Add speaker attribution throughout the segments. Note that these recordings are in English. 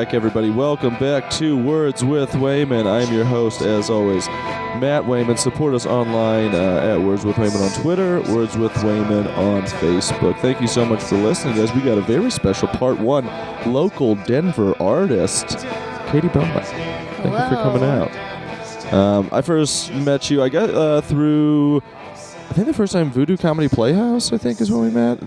Speaker 1: back, everybody. Welcome back to Words with Wayman. I'm your host, as always, Matt Wayman. Support us online at Words with Wayman on Twitter, Words with Wayman on Facebook. Thank you so much for listening, guys. We got a very special part one local Denver artist, Katie Bowman. Thank you for coming out. I first met you, I got through, I think the first time Voodoo Comedy Playhouse, I think, is when we met.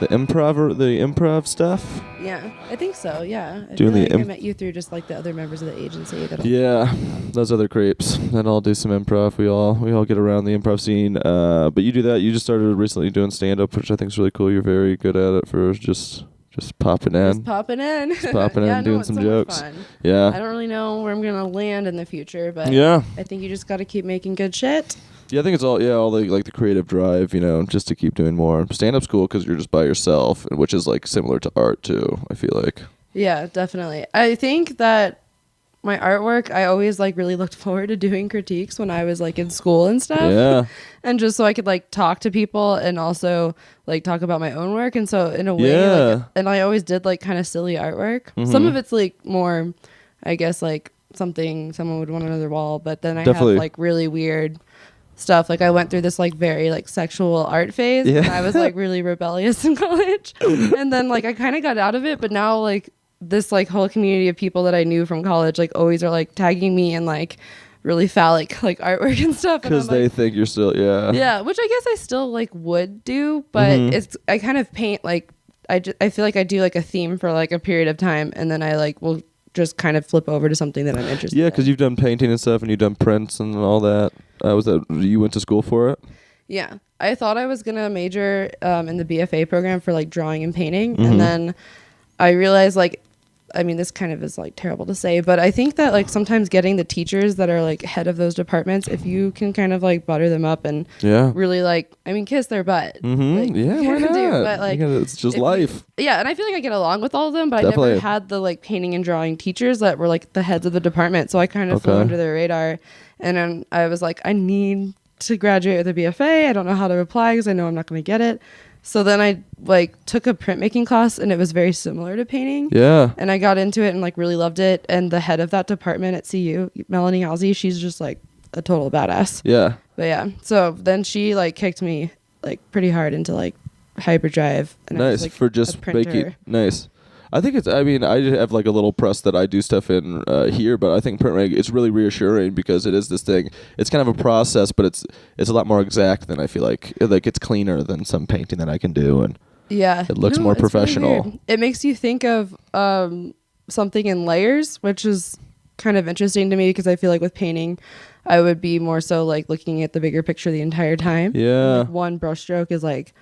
Speaker 1: The improv stuff.
Speaker 2: Yeah, I think so. Yeah, I met you through just like the other members of the agency.
Speaker 1: Those other creeps that all do some improv. We all get around the improv scene. But you do that. You just started recently doing stand up, which I think is really cool. You're very good at it for just popping in. Doing some jokes.
Speaker 2: Fun.
Speaker 1: Yeah.
Speaker 2: I don't really know where I'm gonna land in the future, but I think you just got to keep making good shit.
Speaker 1: Yeah, I think it's all the creative drive, just to keep doing more. Stand-up's cool because you're just by yourself, which is like similar to art too, I feel like.
Speaker 2: Yeah, definitely. I think that my artwork, I always like really looked forward to doing critiques when I was like in school and stuff.
Speaker 1: Yeah.
Speaker 2: And just so I could like talk to people and also like talk about my own work. And so in a way, and I always did like kind of silly artwork. Mm-hmm. Some of it's like more, I guess, like something someone would want on another wall. But then I have like really weird stuff. Like I went through this like very like sexual art phase. Yeah. And I was like really rebellious in college. And then like I kind of got out of it, but now like this like whole community of people that I knew from college like always are like tagging me in like really phallic like artwork and stuff
Speaker 1: because they think you're still
Speaker 2: which I guess I still like would do, but I kind of paint like I feel like I do like a theme for like a period of time and then I like will just kind of flip over to something that I'm interested in.
Speaker 1: Yeah, because you've done painting and stuff and you've done prints and all that. You went to school for it?
Speaker 2: Yeah. I thought I was going to major in the BFA program for like drawing and painting. Mm-hmm. And then I realized like, I mean, this kind of is like terrible to say, but I think that like sometimes getting the teachers that are like head of those departments, if you can kind of like butter them up and really like, I mean, kiss their butt.
Speaker 1: Mm-hmm.
Speaker 2: Like,
Speaker 1: yeah, why not?
Speaker 2: But like,
Speaker 1: it's just life.
Speaker 2: And I feel like I get along with all of them, but Definitely. I never had the like painting and drawing teachers that were like the heads of the department. So I kind of flew under their radar. And then I was like, I need to graduate with a BFA. I don't know how to apply because I know I'm not going to get it. So then I like took a printmaking class and it was very similar to painting. Yeah. And I got into it and like really loved it. And the head of that department at CU, Melanie Halsey, she's just like a total badass. Yeah. But yeah. So then she like kicked me like pretty hard into like hyperdrive. And
Speaker 1: nice.
Speaker 2: I was, like,
Speaker 1: for just making. Nice. I think I have like a little press that I do stuff in here, but I think printmaking, it's really reassuring because it is this thing. It's kind of a process, but it's a lot more exact than I feel like. Like it's cleaner than some painting that I can do, and it looks more professional.
Speaker 2: Really it makes you think of something in layers, which is kind of interesting to me because I feel like with painting, I would be more so like looking at the bigger picture the entire time.
Speaker 1: Yeah,
Speaker 2: like one brushstroke is like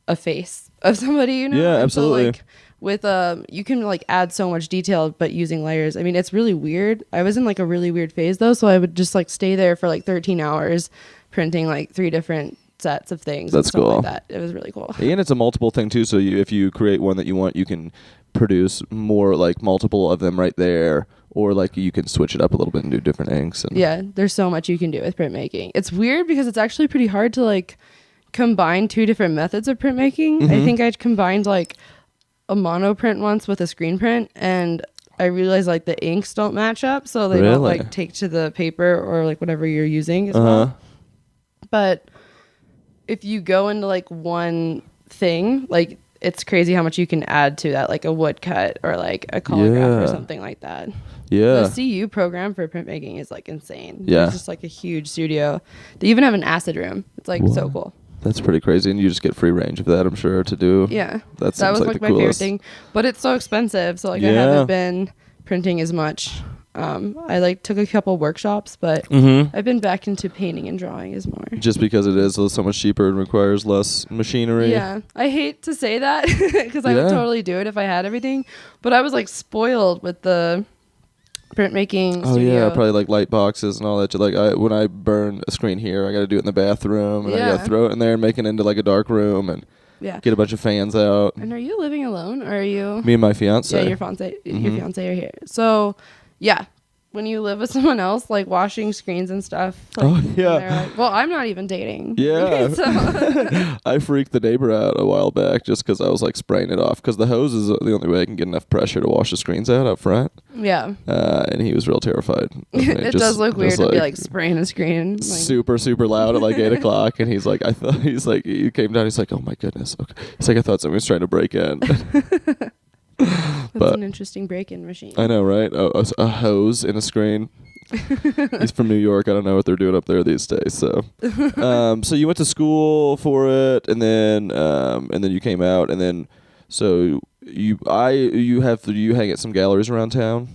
Speaker 2: a face of somebody,
Speaker 1: Yeah, absolutely.
Speaker 2: So, like, with you can like add so much detail but using layers. I mean, it's really weird. I was in like a really weird phase though, so I would just like stay there for like 13 hours printing like 3 different sets of things.
Speaker 1: That's cool.
Speaker 2: Like that. It was really cool.
Speaker 1: And it's a multiple thing too, so if you create one that you want, you can produce more like multiple of them right there, or like you can switch it up a little bit and do different inks. And
Speaker 2: there's so much you can do with printmaking. It's weird because it's actually pretty hard to like combine 2 different methods of printmaking. I think I combined like a mono print once with a screen print, and I realized like the inks don't match up, so they don't like take to the paper or like whatever you're using as well. But if you go into like one thing, like it's crazy how much you can add to that, like a woodcut or like a collagraph or something like that.
Speaker 1: Yeah.
Speaker 2: The CU program for printmaking is like insane.
Speaker 1: Yeah.
Speaker 2: It's just like a huge studio. They even have an acid room. It's like so cool.
Speaker 1: That's pretty crazy, and you just get free range of that, I'm sure, to do.
Speaker 2: Yeah,
Speaker 1: that
Speaker 2: was like my favorite thing, but it's so expensive, so like I haven't been printing as much. I like took a couple workshops, but I've been back into painting and drawing is more.
Speaker 1: Just because it is so much cheaper and requires less machinery.
Speaker 2: Yeah, I hate to say that because I would totally do it if I had everything, but I was like spoiled with the printmaking studio.
Speaker 1: Oh yeah, probably like light boxes and all that. Like when I burn a screen here, I got to do it in the bathroom, and I got to throw it in there and make it into like a dark room and get a bunch of fans out.
Speaker 2: And are you living alone, or are you?
Speaker 1: Me and my fiance.
Speaker 2: Yeah, your fiance are here. So, yeah, when you live with someone else, like washing screens and stuff. Like,
Speaker 1: Oh, yeah.
Speaker 2: they're like, well, I'm not even dating.
Speaker 1: Yeah.
Speaker 2: So
Speaker 1: I freaked the neighbor out a while back just because I was like spraying it off because the hose is the only way I can get enough pressure to wash the screens out up front.
Speaker 2: yeah.
Speaker 1: And he was real terrified.
Speaker 2: It does look weird to be like spraying a screen. Like,
Speaker 1: super, super loud at like 8 o'clock. And he's like, he came down. He's like, oh my goodness. Okay. He's like, I thought someone was trying to break in.
Speaker 2: That's an interesting break-in machine.
Speaker 1: I know, right? A hose in a screen. He's from New York. I don't know what they're doing up there these days. So, so you went to school for it, and then you came out, and then so you hang at some galleries around town.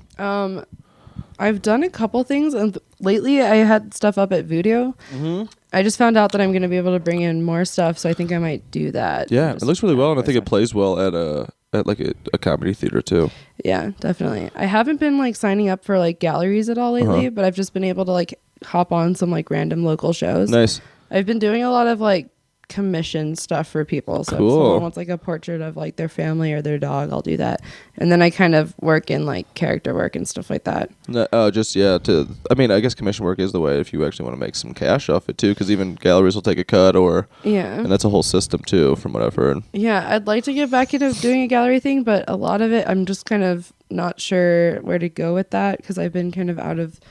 Speaker 2: I've done a couple things, and lately I had stuff up at Voodoo. Mm-hmm. I just found out that I'm going to be able to bring in more stuff, so I think I might do that.
Speaker 1: Yeah, it looks really well, and I think it plays well at like a comedy theater too.
Speaker 2: Yeah, definitely. I haven't been like signing up for like galleries at all lately, but I've just been able to like hop on some like random local shows.
Speaker 1: Nice.
Speaker 2: I've been doing a lot of like commission stuff for people. So
Speaker 1: cool.
Speaker 2: if someone wants like a portrait of like their family or their dog, I'll do that. And then I kind of work in like character work and stuff like that.
Speaker 1: I guess commission work is the way if you actually want to make some cash off it too, because even galleries will take a cut and that's a whole system too, from what I've heard. Yeah,
Speaker 2: I'd like to get back into doing a gallery thing, but a lot of it I'm just kind of not sure where to go with that because I've been kind of out of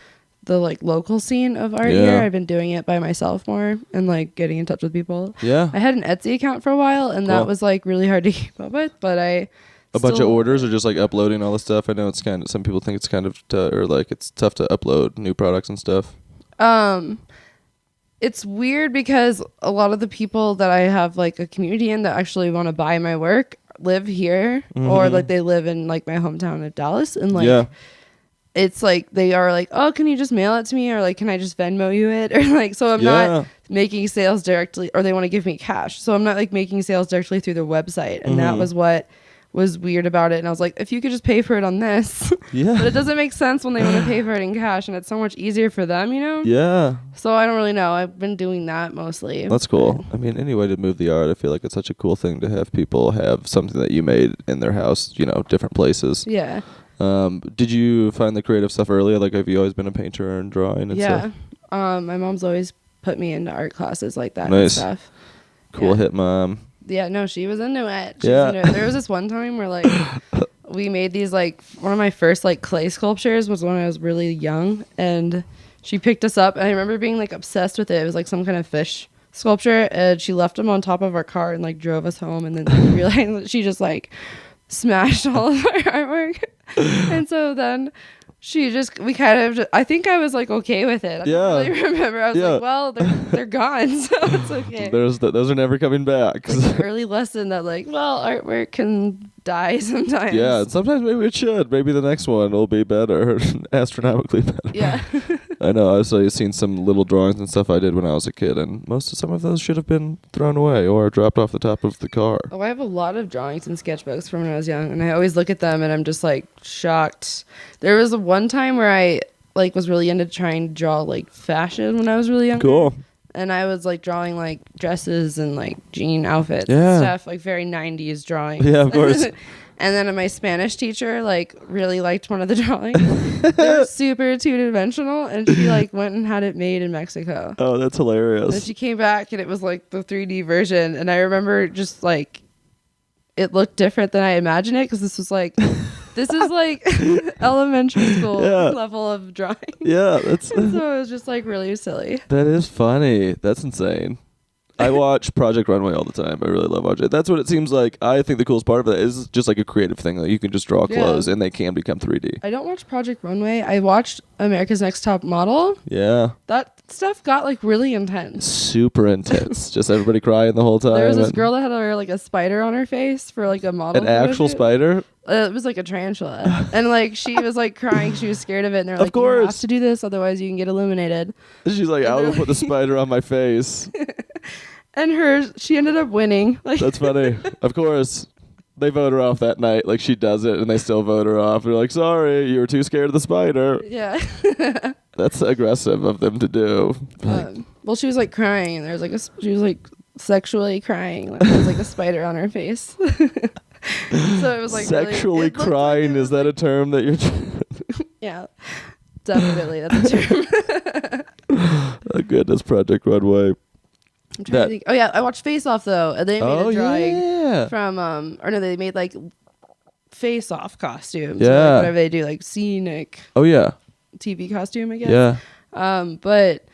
Speaker 2: the like local scene of art here. I've been doing it by myself more and like getting in touch with people. Yeah. I had an Etsy account for a while and that was like really hard to keep up with, but a bunch of orders or just like uploading all the stuff. I know it's kind of, some people think it's kind of it's tough to upload new products and stuff. It's weird because a lot of the people that I have like a community in that actually want to buy my work live here or like they live in like my hometown of Dallas and like it's like they are like, oh, can you just mail it to me, or like, can I just Venmo you it, or like, so I'm not making sales directly, or they want to give me cash, so I'm not like making sales directly through their website, and that was what was weird about it. And I was like, if you could just pay for it on this, but it doesn't make sense when they want to pay for it in cash, and it's so much easier for them, you know? Yeah. So I don't really know. I've been doing that mostly.
Speaker 1: That's cool. I mean, any way to move the art, I feel like it's such a cool thing to have people have something that you made in their house, you know, different places. Yeah. Did you find the creative stuff earlier? Like, have you always been a painter and drawing and stuff?
Speaker 2: My mom's always put me into art classes like that and stuff.
Speaker 1: Cool hit mom.
Speaker 2: Yeah, no, she was into it. There was this one time where like we made these like, one of my first like clay sculptures was when I was really young, and she picked us up and I remember being like obsessed with it. It was like some kind of fish sculpture, and she left them on top of our car and like drove us home, and then like, realized that she just like smashed all of our artwork. And so then we kind of, I think I was like okay with it. I don't really remember. I was like, well, they're gone, so it's okay.
Speaker 1: Those are never coming back.
Speaker 2: It's like an early lesson that like, well, artwork can die sometimes.
Speaker 1: Yeah, sometimes maybe it should. Maybe the next one will be better, astronomically better. Yeah. I know. I've seen some little drawings and stuff I did when I was a kid, and some of those should have been thrown away or dropped off the top of the car.
Speaker 2: Oh, I have a lot of drawings and sketchbooks from when I was young, and I always look at them and I'm just like shocked. There was one time where I like was really into trying to draw like fashion when I was really young. Cool. And I was like drawing like dresses and like jean outfits and stuff, like very 90s drawings. Yeah, of course. And then my Spanish teacher like really liked one of the drawings. They were super two-dimensional, and she like went and had it made in Mexico.
Speaker 1: Oh, that's hilarious.
Speaker 2: And then she came back and it was like the 3D version, and I remember just like it looked different than I imagined it, because this is like elementary school level of drawing. Yeah, so it was just like really silly.
Speaker 1: That is funny. That's insane. I watch Project Runway all the time. I really love watching it. That's what it seems like. I think the coolest part of it is just like a creative thing. Like you can just draw clothes and they can become 3D.
Speaker 2: I don't watch Project Runway. I watched America's Next Top Model. Yeah. That stuff got like really intense.
Speaker 1: Super intense. Just everybody crying the whole time.
Speaker 2: There was this girl that had like a spider on her face for like a model.
Speaker 1: An actual spider?
Speaker 2: It was like a tarantula. And like she was like crying. She was scared of it. And they're like, you have to do this, otherwise you can get illuminated.
Speaker 1: She's like, I will put the spider on my face.
Speaker 2: And she ended up winning. Like,
Speaker 1: that's funny. Of course. They vote her off that night. Like she does it and they still vote her off. They're like, like, you were too scared of the spider. Yeah. That's aggressive of them to do.
Speaker 2: Well, she was like crying, and she was like sexually crying. Like, there was like a spider on her face. So it was like
Speaker 1: sexually
Speaker 2: really,
Speaker 1: crying. Is that a term that you're?
Speaker 2: Yeah. Definitely, that's a term.
Speaker 1: Oh, goodness, Project Runway.
Speaker 2: I'm trying to think. Oh yeah, I watched Face Off though, and they made a drawing
Speaker 1: yeah.
Speaker 2: from or no, they made like Face Off costumes.
Speaker 1: Yeah.
Speaker 2: Or, like, whatever they do, like scenic.
Speaker 1: Oh yeah.
Speaker 2: TV costume, I guess.
Speaker 1: Yeah.
Speaker 2: But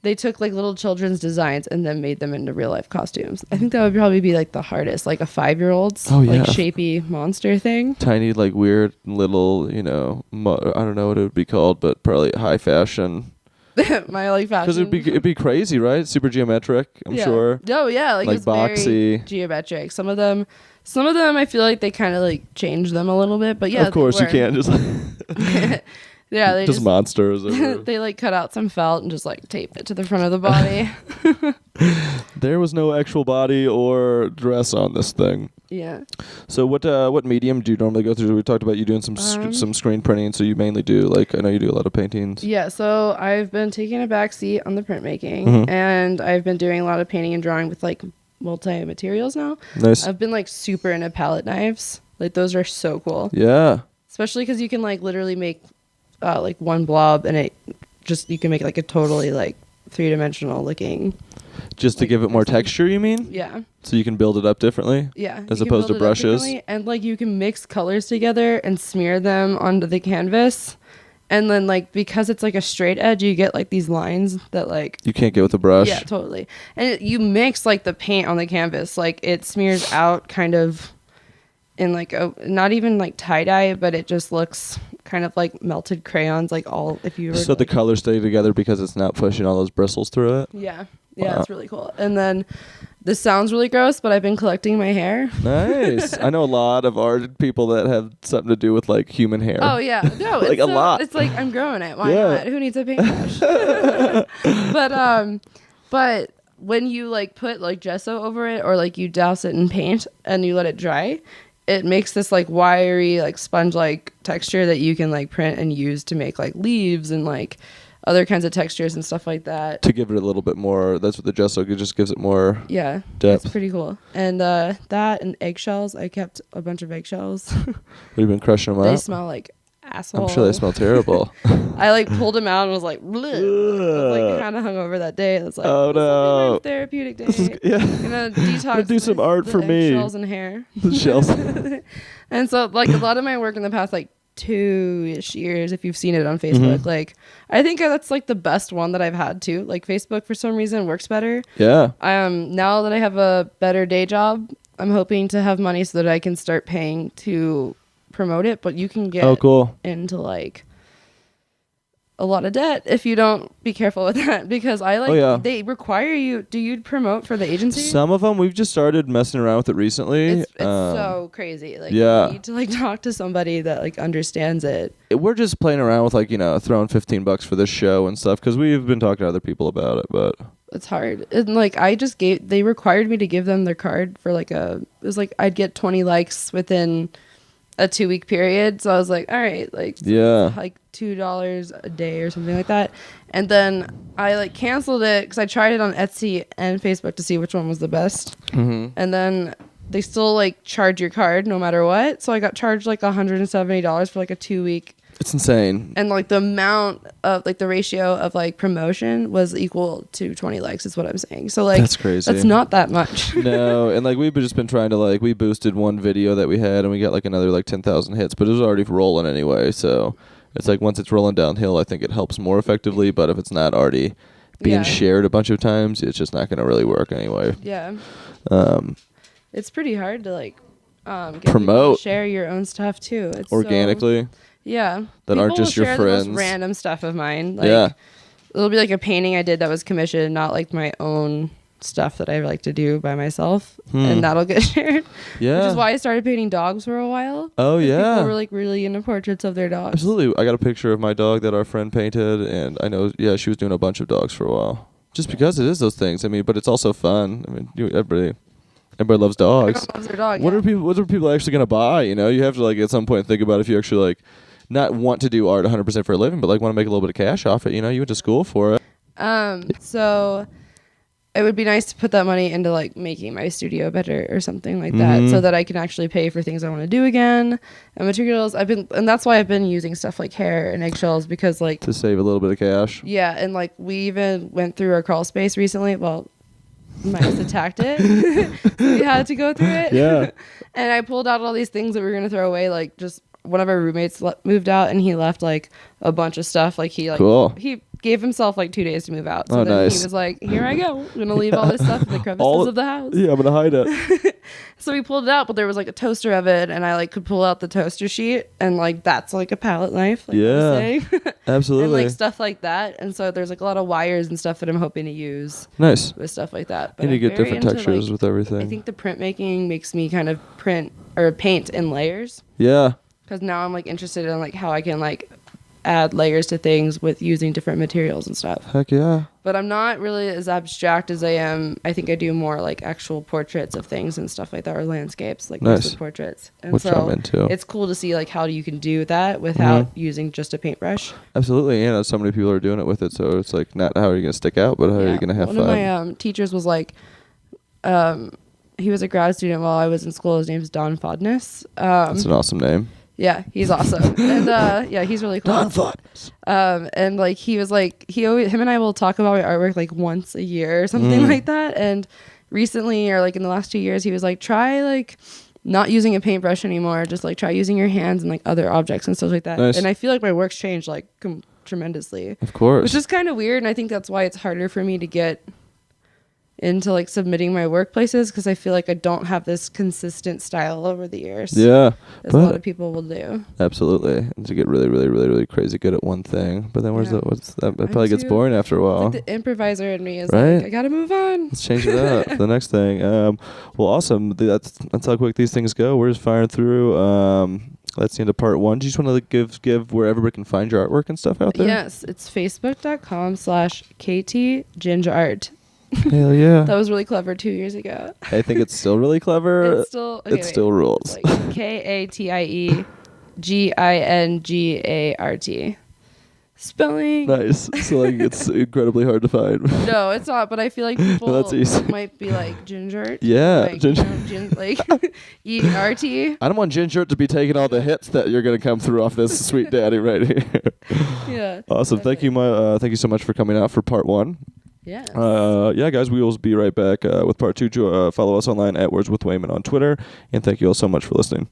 Speaker 2: they took like little children's designs and then made them into real life costumes. I think that would probably be like the hardest, like a 5-year-old's like shapy monster thing.
Speaker 1: Tiny, like weird little, I don't know what it would be called, but probably high fashion.
Speaker 2: My like fashion.
Speaker 1: Because it'd be crazy, right? Super geometric, I'm sure.
Speaker 2: Oh yeah, like it's
Speaker 1: boxy,
Speaker 2: very geometric. Some of them, I feel like they kind of like change them a little bit, but yeah.
Speaker 1: Of course, you can't just.
Speaker 2: Yeah, they
Speaker 1: just monsters.
Speaker 2: They like cut out some felt and just like tape it to the front of the body.
Speaker 1: There was no actual body or dress on this thing.
Speaker 2: Yeah.
Speaker 1: So what medium do you normally go through? We talked about you doing some screen printing, so you mainly do I know you do a lot of paintings.
Speaker 2: Yeah, so I've been taking a back seat on the printmaking, and I've been doing a lot of painting and drawing with like multi-materials now.
Speaker 1: Nice.
Speaker 2: I've been like super into palette knives. Like those are so cool.
Speaker 1: Yeah.
Speaker 2: Especially because you can like literally make like one blob, and you can make like a totally like 3-dimensional looking.
Speaker 1: Just to give it more texture, you mean?
Speaker 2: Yeah.
Speaker 1: So you can build it up differently?
Speaker 2: Yeah.
Speaker 1: As opposed to brushes?
Speaker 2: And like you can mix colors together and smear them onto the canvas. And then like because it's like a straight edge, you get like these lines that like
Speaker 1: you can't get with a brush.
Speaker 2: Yeah, totally. And you mix like the paint on the canvas, like it smears out kind of in like a not even like tie-dye, but it just looks kind of like melted crayons, like all if you were
Speaker 1: so the colors stay together because it's not pushing all those bristles through it.
Speaker 2: Yeah It's really cool. And then this sounds really gross, but I've been collecting my hair.
Speaker 1: Nice. I know a lot of art people that have something to do with like human hair.
Speaker 2: Oh yeah, no,
Speaker 1: like a lot.
Speaker 2: It's like I'm growing it. Why not? Who needs a paintbrush? But when you like put like gesso over it, or like you douse it in paint and you let it dry, it makes this like wiry, like sponge-like texture that you can like print and use to make like leaves and like other kinds of textures and stuff like that.
Speaker 1: To give it a little bit more, that's what the gesso just gives it more depth.
Speaker 2: It's pretty cool. And that and eggshells, I kept a bunch of eggshells.
Speaker 1: You've been crushing them out?
Speaker 2: They smell like asshole.
Speaker 1: I'm sure they smell terrible.
Speaker 2: I like pulled them out and was like, bleh. I was like kind of hungover that day. I was like,
Speaker 1: oh no,
Speaker 2: my therapeutic day.
Speaker 1: I'm
Speaker 2: gonna detox.
Speaker 1: Do some art for me.
Speaker 2: Shells and hair.
Speaker 1: The shells.
Speaker 2: And so like a lot of my work in the past like 2-ish years, if you've seen it on Facebook, like I think that's like the best one that I've had too. Like Facebook for some reason works better.
Speaker 1: Yeah.
Speaker 2: Now that I have a better day job, I'm hoping to have money so that I can start paying to promote it, but you can get into like a lot of debt if you don't be careful with that, because they require you. Do you promote for the agency? Some
Speaker 1: of them we've just started messing around with it recently.
Speaker 2: It's so crazy. Like you need to like talk to somebody that like understands it.
Speaker 1: We're just playing around with like throwing $15 for this show and stuff because we've been talking to other people about it, but
Speaker 2: it's hard. And like they required me to give them their card for like it was like I'd get 20 likes within a 2-week period. So I was like, all right, like $2 a day or something like that. And then I like canceled it because I tried it on Etsy and Facebook to see which one was the best. And then they still like charge your card no matter what. So I got charged like $170 for like a 2-week.
Speaker 1: It's insane.
Speaker 2: And like the amount of like the ratio of like promotion was equal to 20 likes is what I'm saying. So like
Speaker 1: that's crazy.
Speaker 2: That's not that much.
Speaker 1: No, and like we've just been trying to like we boosted one video that we had and we got like another like 10,000 hits, but it was already rolling anyway. So it's like once it's rolling downhill, I think it helps more effectively. But if it's not already being shared a bunch of times, it's just not going to really work anyway.
Speaker 2: Yeah. It's pretty hard to like get
Speaker 1: promote,
Speaker 2: to share your own stuff too. It's
Speaker 1: organically.
Speaker 2: Yeah.
Speaker 1: That
Speaker 2: people
Speaker 1: aren't just your friends.
Speaker 2: The most random stuff of mine. Like, it'll be like a painting I did that was commissioned, not like my own stuff that I like to do by myself, and that'll get shared. Yeah. Which is why I started painting dogs for a while.
Speaker 1: Oh yeah.
Speaker 2: People were like really into portraits of their dogs.
Speaker 1: Absolutely. I got a picture of my dog that our friend painted, and I know she was doing a bunch of dogs for a while. Just because it is those things. I mean, but it's also fun. I mean, everybody loves dogs.
Speaker 2: Everyone loves their dog.
Speaker 1: What are people actually gonna buy? You have to like at some point think about if you actually like not want to do art 100% for a living, but like want to make a little bit of cash off it. You went to school for it.
Speaker 2: So it would be nice to put that money into like making my studio better or something like that, so that I can actually pay for things I want to do again and materials. And that's why I've been using stuff like hair and eggshells, because like
Speaker 1: to save a little bit of cash.
Speaker 2: Yeah, and like we even went through our crawl space recently. Well, Miles attacked it. So we had to go through it.
Speaker 1: Yeah.
Speaker 2: And I pulled out all these things that we were gonna throw away. Like just one of our roommates moved out, and he left like a bunch of stuff. Like he gave himself like 2 days to move out. So then
Speaker 1: nice.
Speaker 2: he was like, "Here I go. I'm gonna leave all this stuff in the crevices of the house."
Speaker 1: Yeah, I'm gonna hide it.
Speaker 2: So we pulled it out, but there was like a toaster of it, and I like could pull out the toaster sheet, and like that's like a palette knife. Like
Speaker 1: yeah, absolutely.
Speaker 2: And like stuff like that. And so there's like a lot of wires and stuff that I'm hoping to use.
Speaker 1: Nice.
Speaker 2: With stuff like that. But
Speaker 1: And you get different textures
Speaker 2: like,
Speaker 1: with everything.
Speaker 2: I think the printmaking makes me kind of paint in layers.
Speaker 1: Yeah.
Speaker 2: Because now I'm like interested in like how I can like add layers to things with using different materials and stuff.
Speaker 1: Heck yeah.
Speaker 2: But I'm not really as abstract as I am. I think I do more like actual portraits of things and stuff like that, or landscapes, like
Speaker 1: nice.
Speaker 2: mostly portraits. And
Speaker 1: which
Speaker 2: so
Speaker 1: I'm into.
Speaker 2: It's cool to see like how you can do that without using just a paintbrush.
Speaker 1: Absolutely. And so many people are doing it with it, so it's like not how are you going to stick out, but how are you going to have fun.
Speaker 2: One of my teachers was like, he was a grad student while I was in school. His name's Don Fodness.
Speaker 1: That's an awesome name.
Speaker 2: Yeah, he's awesome. And yeah, he's really cool.
Speaker 1: Don Fodness.
Speaker 2: And like he was like him and I will talk about my artwork like once a year or something like that. And recently, or like in the last 2 years, he was like, try like not using a paintbrush anymore. Just like try using your hands and like other objects and stuff like that.
Speaker 1: Nice.
Speaker 2: And I feel like my work's changed like tremendously.
Speaker 1: Of course.
Speaker 2: Which is kind of weird, and I think that's why it's harder for me to get into like submitting my workplaces, because I feel like I don't have this consistent style over the years.
Speaker 1: Yeah,
Speaker 2: as a lot of people will do.
Speaker 1: Absolutely, and to get really, really, really, really crazy good at one thing, but then that probably gets boring after a while.
Speaker 2: Like the improviser in me is
Speaker 1: right?
Speaker 2: like, I gotta move on.
Speaker 1: Let's change it up. The next thing. Well, awesome. That's how quick these things go. We're just firing through. That's the end of part one. Do you just want to give where everybody can find your artwork and stuff out there?
Speaker 2: Yes, it's facebook.com/KTGingerArt.
Speaker 1: Hell yeah.
Speaker 2: That was really clever 2 years ago.
Speaker 1: I think it's still really clever. It still rules.
Speaker 2: Like KATIEGINGART. Spelling.
Speaker 1: Nice. So like it's incredibly hard to find.
Speaker 2: No, it's not, but I feel like people
Speaker 1: that's easy.
Speaker 2: might be like ginger.
Speaker 1: Yeah.
Speaker 2: Like, like ERT.
Speaker 1: I don't want Ginger to be taking all the hits that you're going to come through off this sweet daddy right here.
Speaker 2: Yeah.
Speaker 1: Awesome. Thank you so much for coming out for part one.
Speaker 2: Yes.
Speaker 1: Yeah, guys, we will be right back with part two. Follow us online at Words with Wayman on Twitter. And thank you all so much for listening.